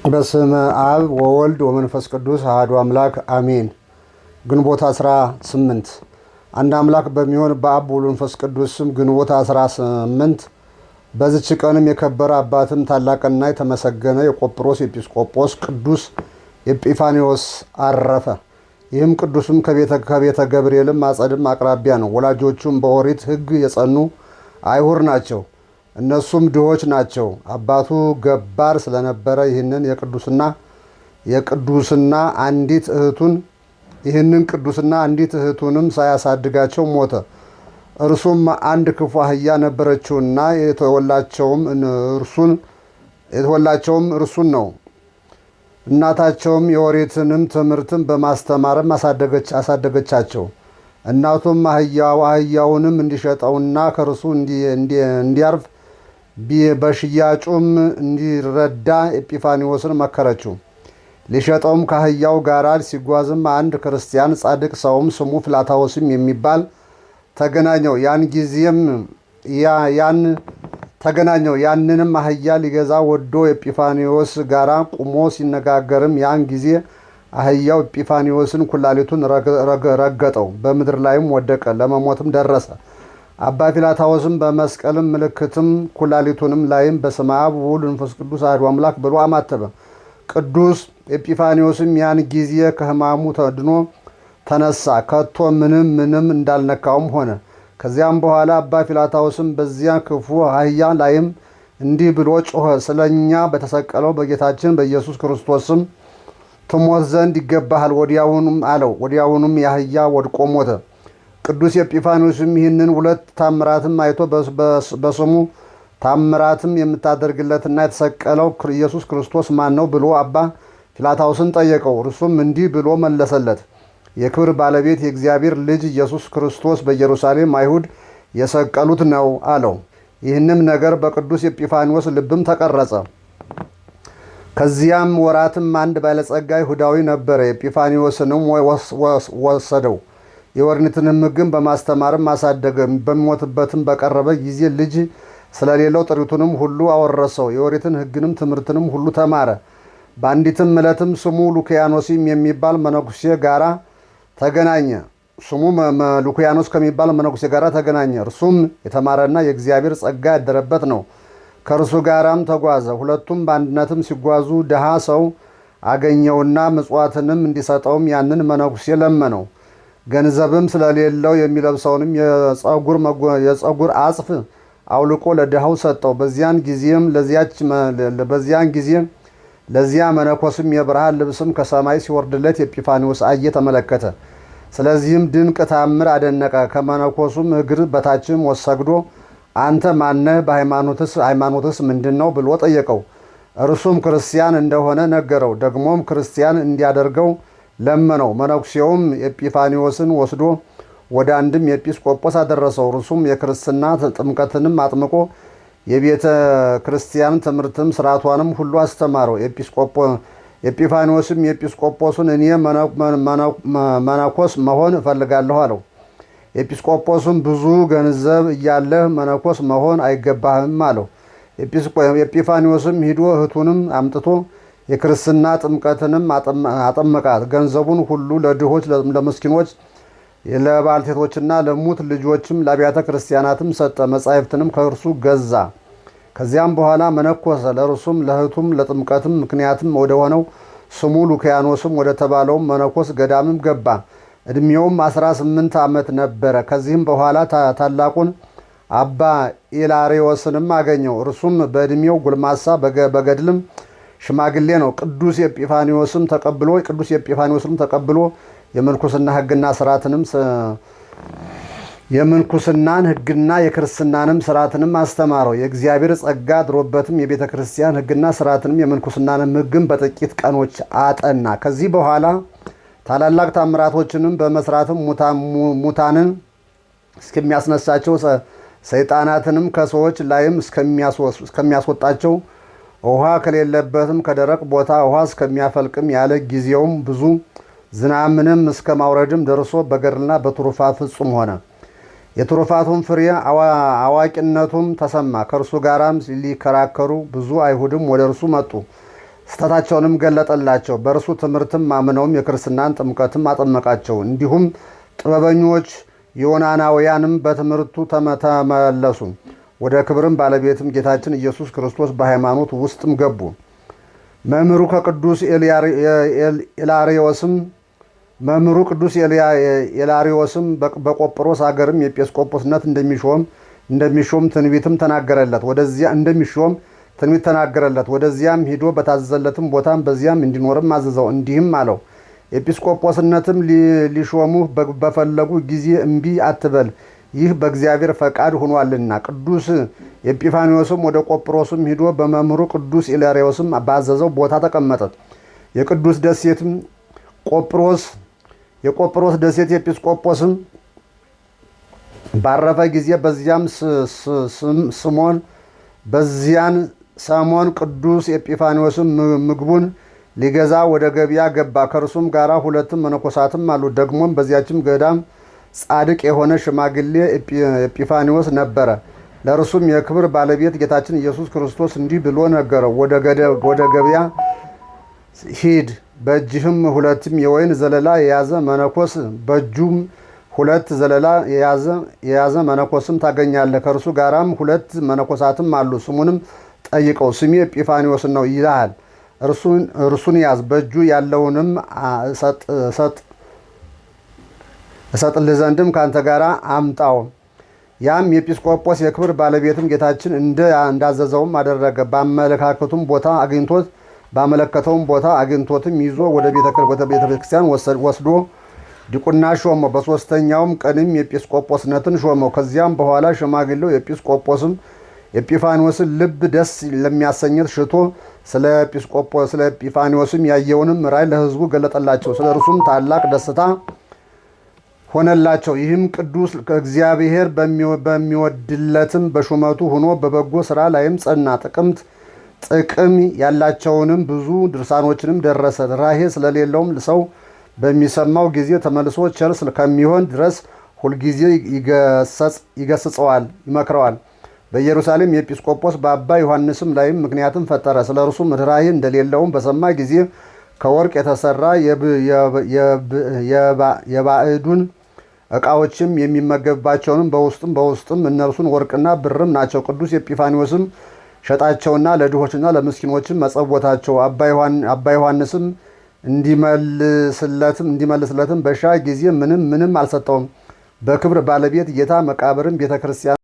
በስመ አብ ወወልድ ወመንፈስ ቅዱስ አሐዱ አምላክ አሜን። ግንቦት 18 አንድ አምላክ በሚሆን በአብ ወወልድ ወመንፈስ ቅዱስ ስም ግንቦት 18 በዚች ቀንም የከበረ አባትም ታላቅና የተመሰገነ የቆጵሮስ ኤጲስቆጶስ ቅዱስ ኤጲፋንዮስ አረፈ። ይህም ቅዱስም ከቤተ ገብርኤልም አጸድም አቅራቢያ ነው። ወላጆቹም በኦሪት ሕግ የጸኑ አይሁር ናቸው። እነሱም ድሆች ናቸው። አባቱ ገባር ስለነበረ ይህንን ቅዱስና አንዲት እህቱንም ሳያሳድጋቸው ሞተ። እርሱም አንድ ክፉ አህያ ነበረችውና የተወላቸውም እርሱን ነው። እናታቸውም የኦሪትንም ትምህርትን በማስተማርም አሳደገቻቸው። እናቱም አህያውንም እንዲሸጠውና ከእርሱ እንዲያርፍ በሽያጩም እንዲረዳ ኤጲፋንዮስን መከረችው። ሊሸጠውም ከአህያው ጋር ሲጓዝም አንድ ክርስቲያን ጻድቅ ሰውም ስሙ ፍላታዎስም የሚባል ተገናኘው። ያንንም አህያ ሊገዛ ወዶ ኤጲፋንዮስ ጋራ ቁሞ ሲነጋገርም ያን ጊዜ አህያው ኤጲፋንዮስን ኩላሊቱን ረገጠው፣ በምድር ላይም ወደቀ፣ ለመሞትም ደረሰ። አባ ፊላታዎስም በመስቀልም ምልክትም ኩላሊቱንም ላይም በስመ አብ ወወልድ ወመንፈስ ቅዱስ አሐዱ አምላክ ብሎ አማተበ። ቅዱስ ኤጲፋንዮስም ያን ጊዜ ከሕማሙ ተድኖ ተነሳ፣ ከቶ ምንም እንዳልነካውም ሆነ። ከዚያም በኋላ አባ ፊላታዎስም በዚያ ክፉ አህያ ላይም እንዲህ ብሎ ጮኸ፣ ስለ እኛ በተሰቀለው በጌታችን በኢየሱስ ክርስቶስም ትሞት ዘንድ ይገባሃል ወዲያውኑም አለው። ወዲያውኑም የአህያ ወድቆ ሞተ። ቅዱስ ኤጲፋንዮስም ይህንን ሁለት ታምራትም አይቶ በስሙ ታምራትም የምታደርግለትና የተሰቀለው ኢየሱስ ክርስቶስ ማን ነው ብሎ አባ ፊላታዎስን ጠየቀው። እርሱም እንዲህ ብሎ መለሰለት፣ የክብር ባለቤት የእግዚአብሔር ልጅ ኢየሱስ ክርስቶስ በኢየሩሳሌም አይሁድ የሰቀሉት ነው አለው። ይህንም ነገር በቅዱስ ኤጲፋንዮስ ልብም ተቀረጸ። ከዚያም ወራትም አንድ ባለጸጋ ይሁዳዊ ነበረ። ኤጲፋንዮስንም ወሰደው፣ የኦሪትንም ሕግም በማስተማርም አሳደገ። በሚሞትበትም በቀረበ ጊዜ ልጅ ስለሌለው ጥሪቱንም ሁሉ አወረሰው። የኦሪትን ሕግንም ትምህርትንም ሁሉ ተማረ። በአንዲትም ዕለትም ስሙ ሉኪያኖስም የሚባል መነኩሴ ጋራ ተገናኘ። እርሱም የተማረና የእግዚአብሔር ጸጋ ያደረበት ነው። ከእርሱ ጋራም ተጓዘ። ሁለቱም በአንድነትም ሲጓዙ ድሃ ሰው አገኘውና ምጽዋትንም እንዲሰጠውም ያንን መነኩሴ ለመነው። ገንዘብም ስለሌለው የሚለብሰውንም የጸጉር አጽፍ አውልቆ ለድሃው ሰጠው። በዚያን ጊዜ ለዚያ መነኮስም የብርሃን ልብስም ከሰማይ ሲወርድለት ኤጲፋንዮስ አየ፣ ተመለከተ። ስለዚህም ድንቅ ታምር አደነቀ። ከመነኮሱም እግር በታችም ሰግዶ አንተ ማነህ? በሃይማኖትስ ምንድን ነው ብሎ ጠየቀው። እርሱም ክርስቲያን እንደሆነ ነገረው። ደግሞም ክርስቲያን እንዲያደርገው ለመነው። መነኩሴውም ኤጲፋንዮስን ወስዶ ወደ አንድም ኤጲስቆጶስ አደረሰው። እርሱም የክርስትና ጥምቀትንም አጥምቆ የቤተ ክርስቲያን ትምህርትም ስርዓቷንም ሁሉ አስተማረው። ኤጲፋንዮስም ኤጲስቆጶሱን እኔ መነኮስ መሆን እፈልጋለሁ አለው። ኤጲስቆጶሱም ብዙ ገንዘብ እያለህ መነኮስ መሆን አይገባህም አለው። ኤጲፋንዮስም ሂዶ እህቱንም አምጥቶ የክርስትና ጥምቀትንም አጠመቃት። ገንዘቡን ሁሉ ለድሆች፣ ለምስኪኖች፣ ለባልቴቶችና ለሙት ልጆችም ለአብያተ ክርስቲያናትም ሰጠ። መጻሕፍትንም ከእርሱ ገዛ። ከዚያም በኋላ መነኮሰ። ለእርሱም ለእህቱም ለጥምቀትም ምክንያትም ወደሆነው ስሙ ሉኪያኖስም ወደ ተባለውም መነኮስ ገዳምም ገባ። ዕድሜውም 18 ዓመት ነበረ። ከዚህም በኋላ ታላቁን አባ ኢላሪዮስንም አገኘው። እርሱም በዕድሜው ጎልማሳ በገድልም ሽማግሌ ነው። ቅዱስ ኤጲፋንዮስም ተቀብሎ የምንኩስናን ሕግና የክርስትናንም ስርዓትንም አስተማረው። የእግዚአብሔር ጸጋ ድሮበትም የቤተ ክርስቲያን ሕግና ስርዓትንም የምንኩስናንም ሕግም በጥቂት ቀኖች አጠና። ከዚህ በኋላ ታላላቅ ታምራቶችንም በመስራትም ሙታንን እስከሚያስነሳቸው ሰይጣናትንም ከሰዎች ላይም እስከሚያስወጣቸው ውሃ ከሌለበትም ከደረቅ ቦታ ውሃ እስከሚያፈልቅም ያለ ጊዜውም ብዙ ዝናምንም እስከ ማውረድም ደርሶ በገድልና በትሩፋት ፍጹም ሆነ። የትሩፋቱም ፍሬ አዋቂነቱም ተሰማ። ከእርሱ ጋራም ሊከራከሩ ብዙ አይሁድም ወደ እርሱ መጡ። ስተታቸውንም ገለጠላቸው። በእርሱ ትምህርትም አምነውም የክርስትናን ጥምቀትም አጠመቃቸው። እንዲሁም ጥበበኞች ዮናናውያንም በትምህርቱ ተመለሱ። ወደ ክብርም ባለቤትም ጌታችን ኢየሱስ ክርስቶስ በሃይማኖት ውስጥም ገቡ። መምህሩ ቅዱስ ኤላሪዮስም በቆጵሮስ አገርም የኤጲስቆጶስነት እንደሚሾም ትንቢት ተናገረለት። ወደዚያም ሂዶ በታዘዘለትም ቦታም በዚያም እንዲኖርም አዘዘው። እንዲህም አለው፣ ኤጲስቆጶስነትም ሊሾሙህ በፈለጉ ጊዜ እምቢ አትበል፣ ይህ በእግዚአብሔር ፈቃድ ሆኗልና። ቅዱስ ኤጲፋንዮስም ወደ ቆጵሮስም ሂዶ በመምህሩ ቅዱስ ኢላሪዮስም ባዘዘው ቦታ ተቀመጠ። የቆጵሮስ ደሴት ኤጲስቆጶስም ባረፈ ጊዜ በዚያን ሰሞን ቅዱስ ኤጲፋንዮስም ምግቡን ሊገዛ ወደ ገበያ ገባ። ከእርሱም ጋር 2 መነኮሳትም አሉ። ደግሞም በዚያችም ገዳም ጻድቅ የሆነ ሽማግሌ ኤጲፋንዮስ ነበረ። ለእርሱም የክብር ባለቤት ጌታችን ኢየሱስ ክርስቶስ እንዲህ ብሎ ነገረው፣ ወደ ገበያ ሂድ፣ በእጅህም 2 የወይን ዘለላ የያዘ መነኮስ በእጁም 2 ዘለላ የያዘ መነኮስም ታገኛለህ። ከእርሱ ጋራም 2 መነኮሳትም አሉ። ስሙንም ጠይቀው፣ ስሜ ኤጲፋንዮስ ነው ይልሃል። እርሱን ያዝ፣ በእጁ ያለውንም እሰጥልህ ዘንድም ካንተ ጋር አምጣው። ያም ኤጲስቆጶስ የክብር ባለቤትም ጌታችን እንዳዘዘውም አደረገ። ባመለከተውም ቦታ አግኝቶትም ይዞ ወደ ቤተ ክርስቲያን ወስዶ ዲቁና ሾመው። በ3ኛውም ቀንም ኤጲስቆጶስነትን ሾመው። ከዚያም በኋላ ሽማግሌው ኤጲስቆጶስም ኤጲፋንዮስን ልብ ደስ ለሚያሰኘት ሽቶ ስለ ኤጲፋንዮስም ያየውንም ራእይ ለሕዝቡ ገለጠላቸው። ስለ እርሱም ታላቅ ደስታ ሆነላቸው። ይህም ቅዱስ እግዚአብሔር በሚወድለትም በሹመቱ ሆኖ በበጎ ስራ ላይም ጸና። ጥቅም ያላቸውንም ብዙ ድርሳኖችንም ደረሰ። ራሄ ስለሌለውም ሰው በሚሰማው ጊዜ ተመልሶ ቸር ከሚሆን ድረስ ሁልጊዜ ይገስጸዋል፣ ይመክረዋል። በኢየሩሳሌም የኤጲስቆጶስ በአባ ዮሐንስም ላይም ምክንያትም ፈጠረ። ስለ እርሱም ርኅራኄ እንደሌለውም በሰማ ጊዜ ከወርቅ የተሰራ የባዕዱን ዕቃዎችም የሚመገብባቸውንም በውስጥም እነርሱን ወርቅና ብርም ናቸው። ቅዱስ ኤጲፋንዮስም ሸጣቸውና ለድሆችና ለምስኪኖችም መጸወታቸው። አባ ዮሐንስም እንዲመልስለትም በሻ ጊዜ ምንም አልሰጠውም። በክብር ባለቤት ጌታ መቃብርም ቤተ ክርስቲያን